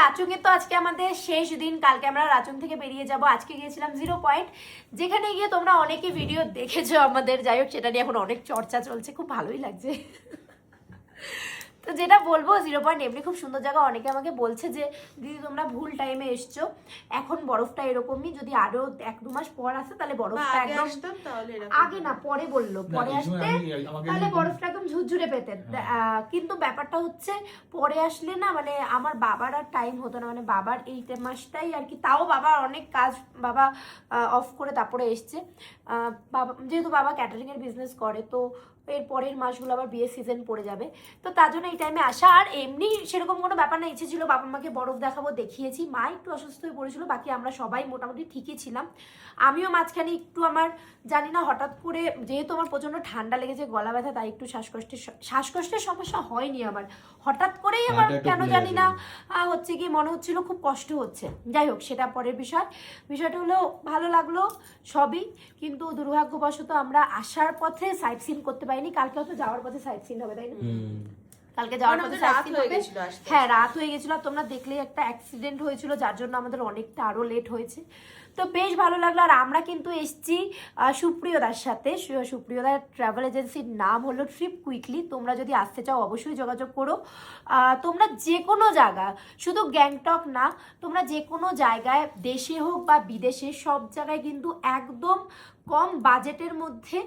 রাচুংয়ে তো আজকে আমাদের শেষ দিন, কালকে আমরা রাচুং থেকে বেরিয়ে যাব। আজকে গিয়েছিলাম 0 পয়েন্ট, যেখানে গিয়ে তোমরা অনেকে ভিডিও দেখেছো আমাদের, যাই হোক সেটা নিয়ে এখন অনেক চর্চা চলছে, খুব ভালোই লাগছে। তো যেটা বলবো 0 পয়েন্ট এমনি খুব সুন্দর জায়গা। অনেকে আমাকে বলছে যে দিদি তোমরা ভুল টাইমে এসছো, এখন বরফটা এরকমই, যদি আরো 1-2 মাস পর আসে তাহলে বরফটা একদম আগে না পরে বললো, পরে আসতে তাহলে বরফটা একদম ঝুরঝুরে পেতেন। কিন্তু ব্যাপারটা হচ্ছে পরে আসলে না মানে আমার বাবার আর টাইম হতো না, মানে বাবার এই মাসটাই আর কি, তাও বাবার অনেক কাজ, বাবা অফ করে তারপরে এসছে। বাবা যেহেতু বাবা ক্যাটারিং এর বিজনেস করে, তো এর পরের মাসগুলো আবার বিয়ের সিজন পড়ে যাবে, তো তার জন্য এই টাইমে আসা। আর এমনি সেরকম কোনো ব্যাপার না, ইচ্ছে ছিল বাবা মাকে বরফ দেখাবো, দেখিয়েছি। মা একটু অসুস্থ হয়ে পড়েছিল, বাকি আমরা সবাই মোটামুটি ঠিকই ছিলাম। আমিও মাঝখানে একটু আমার জানি না হঠাৎ করে, যেহেতু আমার প্রচন্ড ঠান্ডা লেগেছে, গলা ব্যথা, তাই একটু শ্বাসকষ্টের সমস্যা হয়নি আমার, হঠাৎ করেই আমার কেন জানি না হচ্ছে কি মনে হচ্ছিল খুব কষ্ট হচ্ছে। যাই হোক সেটা পরের বিষয়। বিষয়টা হলো ভালো লাগলো সবই, কিন্তু দুর্ভাগ্যবশত আমরা আসার পথে সাইট সিন করতে পারিনি। কালকে হয়তো যাওয়ার পথে সাইট সিন হবে, তাই না? কালকে যাওয়ার পথে সাইট সিন হবে। হ্যাঁ, রাত হয়ে গেছিল। তোমরা দেখলেই একটা অ্যাক্সিডেন্ট হয়েছিল, যার জন্য আমাদের অনেকটা আরো লেট হয়েছে। তো বেশ ভালো লাগলো। আর আমরা কিন্তু এসছি সুপ্রিয়দার সাথে। সুপ্রিয়দার ট্রাভেল এজেন্সির নাম হলো ট্রিপ কুইকলি। তোমরা যদি আসতে চাও অবশ্যই যোগাযোগ করো। তোমরা যে কোনো জায়গা, শুধু গ্যাংটক না, তোমরা যে কোনো জায়গায় দেশে হোক বা বিদেশে, সব জায়গায় কিন্তু একদম কম বাজেটের মধ্যে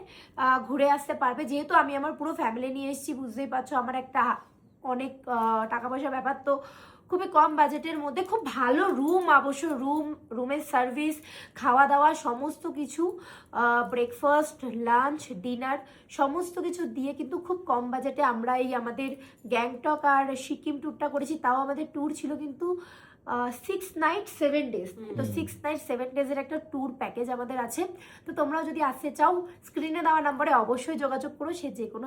ঘুরে আসতে পারবে। যেহেতু আমি আমার পুরো ফ্যামিলি নিয়ে এসেছি, বুঝতেই পারছো আমার একটা অনেক টাকা পয়সার ব্যাপার, তো খুবই কম বাজেটের মধ্যে খুব ভালো রুম, অবশ্য রুমের সার্ভিস, খাওয়া দাওয়া সমস্ত কিছু, ব্রেকফাস্ট, লাঞ্চ, ডিনার সমস্ত কিছু দিয়ে কিন্তু খুব কম বাজেটে আমরা এই আমাদের গ্যাংটক আর সিকিম ট্যুরটা করেছি। তাও আমাদের ট্যুর ছিল কিন্তু 6 নাইট 7 ডেজ। তো 6 নাইট 7 ডেজের একটা ট্যুর প্যাকেজ আমাদের আছে। তো তোমরাও যদি আসতে চাও স্ক্রিনে দেওয়া নম্বরে অবশ্যই যোগাযোগ করো, সে যে কোনো